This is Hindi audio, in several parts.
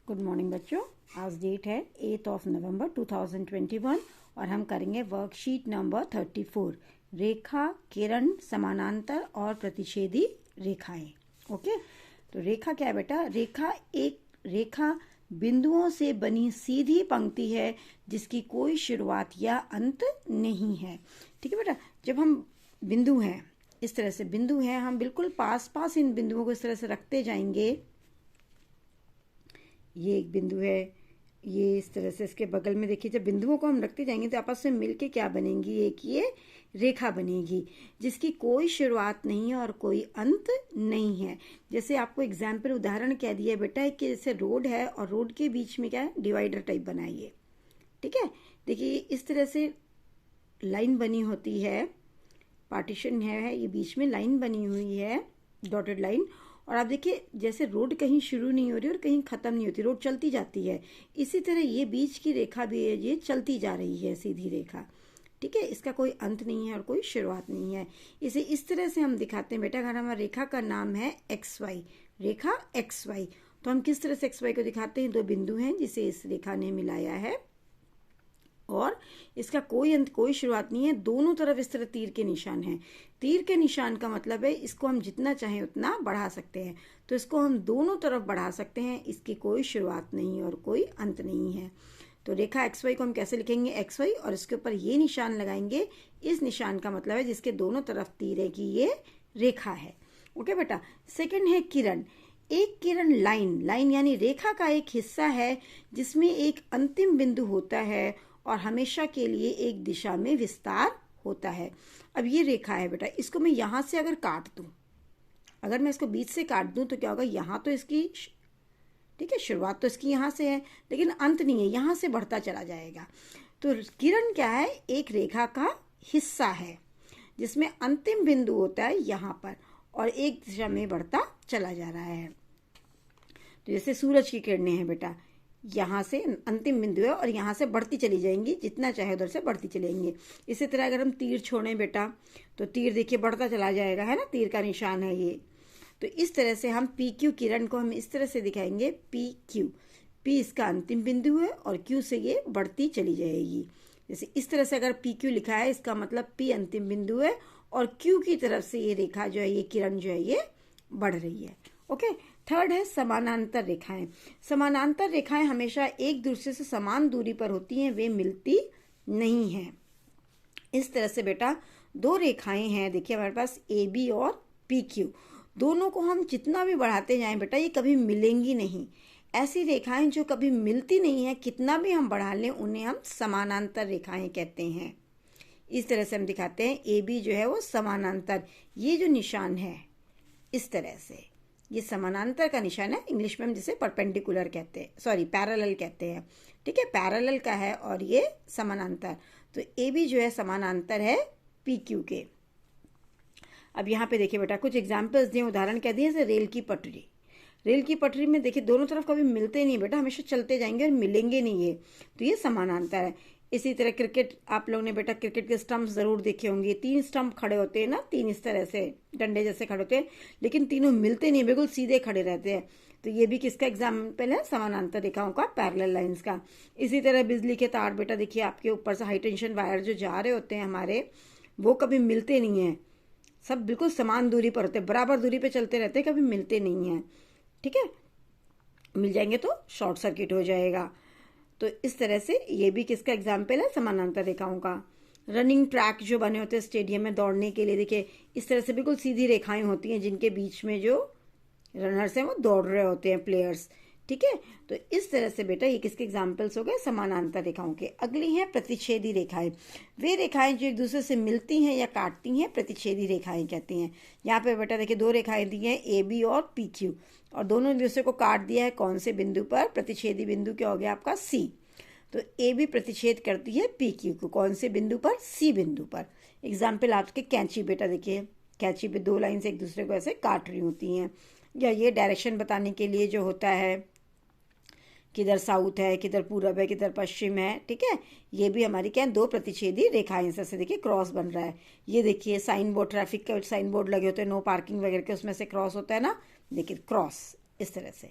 गुड मॉर्निंग बच्चों। आज डेट है 8 नवंबर 2021 और हम करेंगे वर्कशीट नंबर 34 रेखा, किरण, समानांतर और प्रतिच्छेदी रेखाएं। ओके, तो रेखा क्या है बेटा? रेखा एक रेखा बिंदुओं से बनी सीधी पंक्ति है जिसकी कोई शुरुआत या अंत नहीं है। ठीक है बेटा, जब हम बिंदु हैं, इस तरह से बिंदु हैं, हम बिल्कुल पास पास इन बिंदुओं को इस तरह से रखते जाएंगे। ये एक बिंदु है, ये इस तरह से इसके बगल में देखिए, जब बिंदुओं को हम रखते जाएंगे तो आपस में मिलके क्या बनेंगी? एक ये रेखा बनेगी जिसकी कोई शुरुआत नहीं है और कोई अंत नहीं है। जैसे आपको एग्जाम्पल उदाहरण कह दिया बेटा कि जैसे रोड है और रोड के बीच में क्या है? डिवाइडर टाइप बनाइए। ठीक है, देखिए इस तरह से लाइन बनी होती है, पार्टीशन है, ये बीच में लाइन बनी हुई है, डॉटेड लाइन। और आप देखिए जैसे रोड कहीं शुरू नहीं हो रही और कहीं खत्म नहीं होती, रोड चलती जाती है। इसी तरह ये बीच की रेखा भी है, ये चलती जा रही है सीधी रेखा। ठीक है, इसका कोई अंत नहीं है और कोई शुरुआत नहीं है। इसे इस तरह से हम दिखाते हैं बेटा। अगर हमारी रेखा का नाम है XY, रेखा XY, तो हम किस तरह से XY को दिखाते हैं? दो बिंदु हैं जिसे इस रेखा ने मिलाया है और इसका कोई अंत कोई शुरुआत नहीं है। दोनों तरफ इस तरह तीर के निशान हैं। तीर के निशान का मतलब है इसको हम जितना चाहें उतना बढ़ा सकते हैं, तो इसको हम दोनों तरफ बढ़ा सकते हैं। इसकी कोई शुरुआत नहीं और कोई अंत नहीं है। तो रेखा XY को हम कैसे लिखेंगे? XY और इसके ऊपर ये निशान लगाएंगे। इस निशान का मतलब है जिसके दोनों तरफ तीर है कि ये रेखा है। ओके बेटा। सेकंड है किरण। एक किरण लाइन यानी रेखा का एक हिस्सा है जिसमें एक अंतिम बिंदु होता है और हमेशा के लिए एक दिशा में विस्तार होता है। अब ये रेखा है बेटा, इसको मैं यहां से अगर काट दूं, अगर मैं इसको बीच से काट दूं तो क्या होगा? यहां तो इसकी, ठीक है, शुरुआत तो इसकी यहां से है लेकिन अंत नहीं है, यहां से बढ़ता चला जाएगा। तो किरण क्या है? एक रेखा का हिस्सा है जिसमें अंतिम बिंदु होता है यहां पर और एक दिशा में बढ़ता चला जा रहा है। तो जैसे सूरज की किरणें हैं बेटा, यहाँ से अंतिम बिंदु है और यहाँ से बढ़ती चली जाएंगी, जितना चाहे उधर से बढ़ती चली जाएंगी। इसी तरह अगर हम तीर छोड़ें बेटा तो तीर देखिए बढ़ता चला जाएगा, है ना, तीर का निशान है ये। तो इस तरह से हम PQ किरण को हम इस तरह से दिखाएंगे, PQ। P इसका अंतिम बिंदु है और Q से ये बढ़ती चली जाएगी। जैसे इस तरह से अगर PQ लिखा है, इसका मतलब P अंतिम बिंदु है और Q की तरफ से ये रेखा जो है, ये किरण जो है, ये बढ़ रही है। ओके। थर्ड है समानांतर रेखाएं। समानांतर रेखाएं हमेशा एक दूसरे से समान दूरी पर होती हैं, वे मिलती नहीं हैं। इस तरह से बेटा दो रेखाएं हैं, देखिए हमारे पास AB और PQ। दोनों को हम जितना भी बढ़ाते जाएं बेटा, ये कभी मिलेंगी नहीं। ऐसी रेखाएं जो कभी मिलती नहीं है, कितना भी हम बढ़ा लें, उन्हें हम समानांतर रेखाएं कहते हैं। इस तरह से हम दिखाते हैं, AB जो है वो समानांतर, ये जो निशान है इस तरह से, ये समानांतर का निशान है। इंग्लिश में हम जिसे परपेंडिकुलर कहते हैं, सॉरी पैरेलल कहते हैं। ठीक है, पैरेलल का है और ये समानांतर। तो AB जो है समानांतर है PQ के। अब यहाँ पे देखिए बेटा कुछ एग्जांपल्स दिए, उदाहरण कह दिए, जैसे रेल की पटरी। रेल की पटरी में देखिए दोनों तरफ कभी मिलते नहीं बेटा, हमेशा चलते जाएंगे और मिलेंगे नहीं ये, तो ये समानांतर है। इसी तरह क्रिकेट, आप लोगों ने बेटा क्रिकेट के स्टंप जरूर देखे होंगे। 3 स्टंप खड़े होते हैं ना, 3 इस तरह से डंडे जैसे खड़े होते हैं, लेकिन तीनों मिलते नहीं, बिल्कुल सीधे खड़े रहते हैं। तो ये भी किसका एग्जाम्पल है? समानांतर रेखाओं का, पैरेलल लाइंस का। इसी तरह बिजली के तार बेटा देखिए, आपके ऊपर से हाई टेंशन वायर जो जा रहे होते हैं हमारे, वो कभी मिलते नहीं है, सब बिल्कुल समान दूरी पर होते हैं, बराबर दूरी पर चलते रहते हैं, कभी मिलते नहीं है। ठीक है, मिल जाएंगे तो शॉर्ट सर्किट हो जाएगा। तो इस तरह से ये भी किसका एग्जाम्पल है? समानांतर रेखाओं का। रनिंग ट्रैक जो बने होते हैं स्टेडियम में दौड़ने के लिए, देखिए इस तरह से बिल्कुल सीधी रेखाएं होती हैं जिनके बीच में जो रनर्स हैं वो दौड़ रहे होते हैं, प्लेयर्स। ठीक है, तो इस तरह से बेटा ये किसके एग्जाम्पल्स हो गए? समानांतर रेखाओं के। अगली हैं प्रतिच्छेदी रेखाएं। वे रेखाएं जो एक दूसरे से मिलती हैं या काटती हैं, प्रतिच्छेदी रेखाएं कहती हैं। यहाँ पे बेटा देखिए दो रेखाएं दी हैं, AB और PQ, और दोनों एक दूसरे को काट दिया है। कौन से बिंदु पर? प्रतिच्छेदी बिंदु क्या हो गया आपका? C। तो AB प्रतिच्छेद करती है PQ को, कौन से बिंदु पर? C बिंदु पर। एग्जाम्पल आपके कैंची बेटा, देखिए कैंची पे दो लाइन से एक दूसरे को ऐसे काट रही होती हैं। या ये डायरेक्शन बताने के लिए जो होता है, किधर साउथ है, किधर पूरब है, किधर पश्चिम है। ठीक है, ये भी हमारी क्या है? दो प्रतिच्छेदी रेखाएं। जैसे देखिए क्रॉस बन रहा है, ये देखिए साइन बोर्ड, ट्रैफिक के साइन बोर्ड लगे होते हैं, नो पार्किंग वगैरह के, उसमें से क्रॉस होता है ना, देखिए क्रॉस इस तरह से।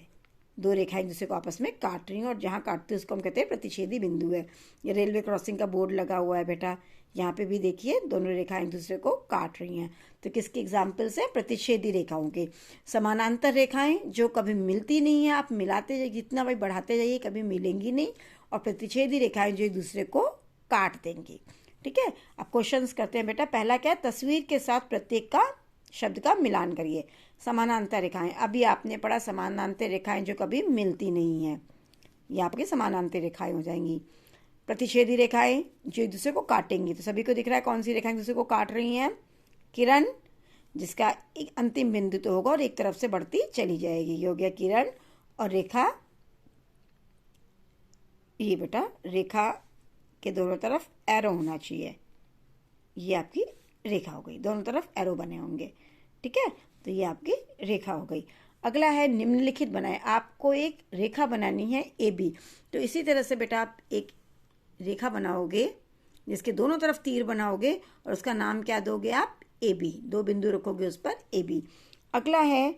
दो रेखाएं एक दूसरे को आपस में काट रही हैं और जहाँ काटते हैं उसको हम कहते हैं प्रतिच्छेदी बिंदु है। ये रेलवे क्रॉसिंग का बोर्ड लगा हुआ है बेटा, यहाँ पे भी देखिए दोनों रेखाएं एक दूसरे को काट रही हैं। तो किसके एग्जाम्पल्स हैं? प्रतिच्छेदी रेखाओं के। समानांतर रेखाएं जो कभी मिलती नहीं है, आप मिलाते जाइए, जितना भाई बढ़ाते जाइए कभी मिलेंगी नहीं। और प्रतिच्छेदी रेखाएं जो एक दूसरे को काट देंगी। ठीक है, अब क्वेश्चंस करते हैं बेटा। पहला क्या है? तस्वीर के साथ प्रत्येक का शब्द का मिलान करिए। समानांतर रेखाएं, अभी आपने पढ़ा समानांतर रेखाएं जो कभी मिलती नहीं है, ये आपकी समानांतर रेखाएं हो जाएंगी। प्रतिच्छेदी रेखाएं जो एक दूसरे को काटेंगी, तो सभी को दिख रहा है कौन सी रेखाएं एक दूसरे को काट रही हैं? किरण, जिसका एक अंतिम बिंदु तो होगा और एक तरफ से बढ़ती चली जाएगी, ये हो गया किरण। और रेखा, ये बेटा रेखा के दोनों तरफ एरो होना चाहिए, ये आपकी रेखा हो गई, दोनों तरफ एरो बने होंगे। ठीक है, तो ये आपकी रेखा हो गई। अगला है निम्नलिखित बनाए। आपको एक रेखा बनानी है ए बी, तो इसी तरह से बेटा आप एक रेखा बनाओगे जिसके दोनों तरफ तीर बनाओगे और उसका नाम क्या दोगे आप? ए बी, दो बिंदु रखोगे उस पर ए बी। अगला है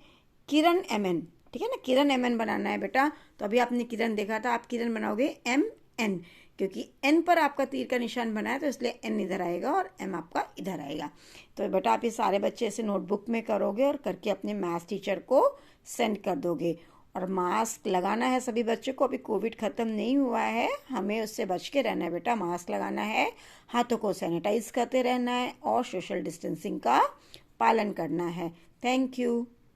किरण एम एन। ठीक है ना, किरण एम एन बनाना है बेटा। तो अभी आपने किरण देखा था, आप किरण बनाओगे एम एन, क्योंकि एन पर आपका तीर का निशान बना है तो इसलिए एन इधर आएगा और एम आपका इधर आएगा। तो बेटा आप ये सारे बच्चे ऐसे नोटबुक में करोगे और करके अपने मैथ्स टीचर को सेंड कर दोगे। और मास्क लगाना है सभी बच्चों को, अभी कोविड खत्म नहीं हुआ है, हमें उससे बच के रहना है बेटा। मास्क लगाना है, हाथों को सैनिटाइज करते रहना है और सोशल डिस्टेंसिंग का पालन करना है। Thank you.